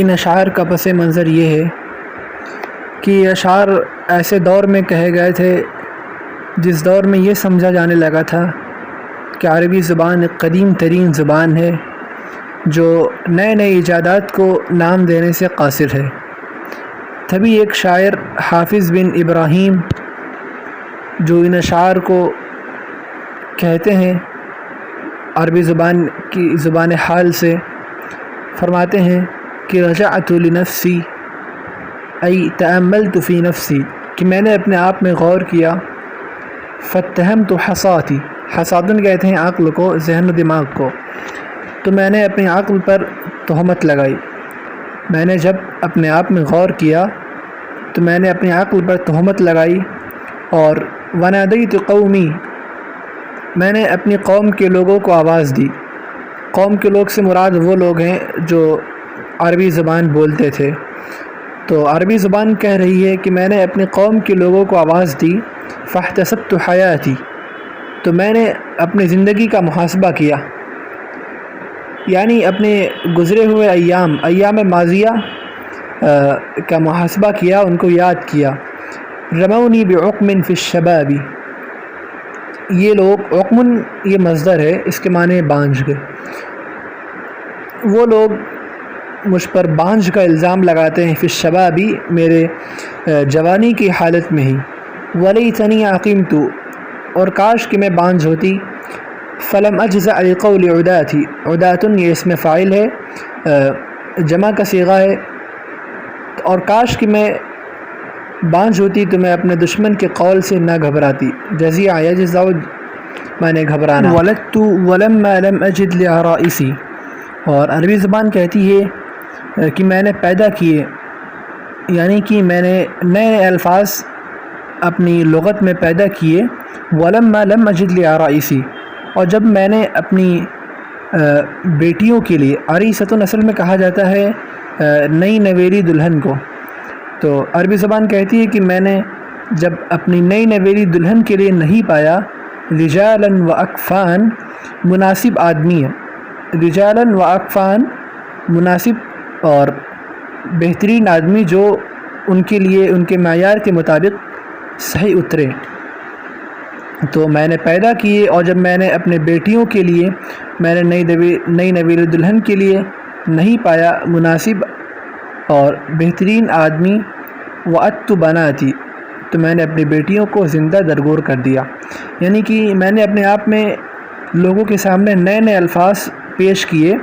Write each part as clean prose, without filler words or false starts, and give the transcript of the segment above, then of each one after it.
ان اشعار کا پس منظر یہ ہے کہ یہ اشعار ایسے دور میں کہے گئے تھے جس دور میں یہ سمجھا جانے لگا تھا کہ عربی زبان ایک قدیم ترین زبان ہے جو نئے نئے ایجادات کو نام دینے سے قاصر ہے۔ تبھی ایک شاعر حافظ بن ابراہیم جو ان اشعار کو کہتے ہیں عربی زبان کی زبان حال سے، فرماتے ہیں کہ رجعت لنفسی ای تأملت فی نفسی، کہ میں نے اپنے آپ میں غور کیا، فاتہمت حصاتی، حصاتن کہتے ہیں عقل کو، ذہن و دماغ کو، تو میں نے اپنی عقل پر تہمت لگائی۔ میں نے جب اپنے آپ میں غور کیا تو میں نے اپنی عقل پر تہمت لگائی، اور ونادیت قومی، میں نے اپنی قوم کے لوگوں کو آواز دی۔ قوم کے لوگ سے مراد وہ لوگ ہیں جو عربی زبان بولتے تھے، تو عربی زبان کہہ رہی ہے کہ میں نے اپنی قوم کے لوگوں کو آواز دی، فاحتسبت حیاتی، تو میں نے اپنی زندگی کا محاسبہ کیا، یعنی اپنے گزرے ہوئے ایام ماضیہ کا محاسبہ کیا، ان کو یاد کیا۔ رمونی بعقم فی الشباب، یہ لوگ، عقم یہ مصدر ہے، اس کے معنی بانجھ گئے، وہ لوگ مجھ پر بانجھ کا الزام لگاتے ہیں، فی الشباب، میرے جوانی کی حالت میں ہی، ولیتنی عقمت، اور کاش کہ میں بانجھ ہوتی، فلم اجزع لقول عداتی، عداتن یہ اسم فاعل ہے، جمع کا صیغہ ہے، اور کاش کہ میں بانجھ ہوتی تو میں اپنے دشمن کے قول سے نہ گھبراتی۔ جزیع یجزع معنی گھبرانا۔ ولدت ولما لم اجد لعرائسی، اور عربی زبان کہتی ہے کہ میں نے پیدا کیے، یعنی کہ میں نے نئے الفاظ اپنی لغت میں پیدا کیے، ولما لم اجد لعرائسی، اور جب میں نے اپنی بیٹیوں کے لیے، عریستن اصل میں کہا جاتا ہے نئی نویلی دلہن کو، تو عربی زبان کہتی ہے کہ میں نے جب اپنی نئی نویلی دلہن کے لیے نہیں پایا، رجالا و اکفان، مناسب آدمی ہے، رجالا و اکفان مناسب اور بہترین آدمی جو ان کے لیے ان کے معیار کے مطابق صحیح اترے، تو میں نے پیدا کیے، اور جب میں نے اپنے بیٹیوں کے لیے، میں نے نئی نویلی دلہن کے لیے نہیں پایا مناسب اور بہترین آدمی، وَأَتُّ بناتی، تو میں نے اپنی بیٹیوں کو زندہ درگور کر دیا، یعنی کہ میں نے اپنے آپ میں لوگوں کے سامنے نئے نئے الفاظ پیش کیے،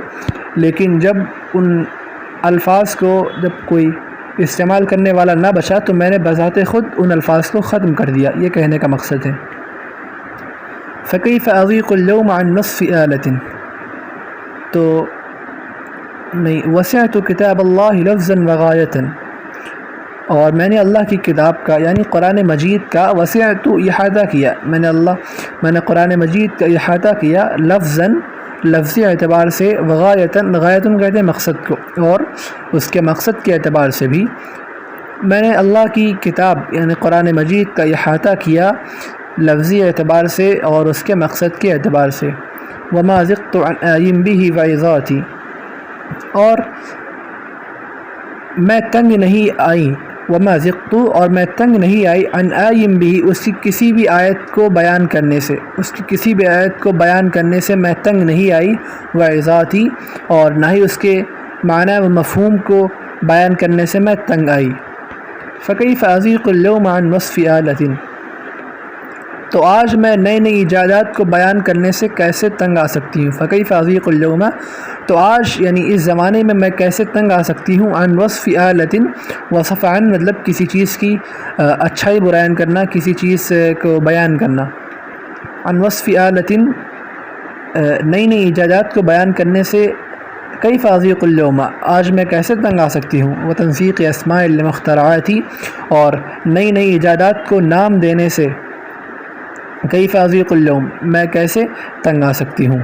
لیکن جب ان الفاظ کو جب کوئی استعمال کرنے والا نہ بچا تو میں نے بذات خود ان الفاظ کو ختم کر دیا، یہ کہنے کا مقصد ہے۔ فَكَيْفَ أَضِيقُ الْيَوْمَ عَنْ نَصْفِ آلَةٍ، تو نہیں، وسعت کتاب اللہ لفظا وغایتا، اور میں نے اللہ کی کتاب کا یعنی قرآن مجید کا، وسعت احاطہ کیا، میں نے قرآن مجید کا احاطہ کیا، لفظا لفظی اعتبار سے، وغایتاً غایتاً کہتے ہیں مقصد کو، اور اس کے مقصد کے اعتبار سے بھی میں نے اللہ کی کتاب یعنی قرآن مجید کا احاطہ کیا، لفظی اعتبار سے اور اس کے مقصد کے اعتبار سے۔ وما زغت عن آئم به وعظاتی، اور میں تنگ نہیں آئی، وما زغت، اور میں تنگ نہیں آئی، عن آئم به، اس کی کسی بھی آیت کو بیان کرنے سے، اس کی کسی بھی آیت کو بیان کرنے سے میں تنگ نہیں آئی، وعظاتی، اور نہ ہی اس کے معنی و مفہوم کو بیان کرنے سے میں تنگ آئی۔ فکیف اضیق اليوم عن وصف آلۃ، تو آج میں نئی نئی ایجادات کو بیان کرنے سے کیسے تنگ آ سکتی ہوں، فکیف اضیق اليوم، تو آج یعنی اس زمانے میں میں کیسے تنگ آ سکتی ہوں، عن وصف آلۃ، وصف عن مطلب کسی چیز کی اچھائی بیان کرنا، کسی چیز کو بیان کرنا، عن وصف آلۃ، نئی نئی ایجادات کو بیان کرنے سے، کیف اضیق اليوم، آج میں کیسے تنگ آ سکتی ہوں، وتنسیق اسماء لمخترعات، اور نئی نئی ایجادات کو نام دینے سے، کیف اضیق اليوم، میں کیسے تنگ آ سکتی ہوں۔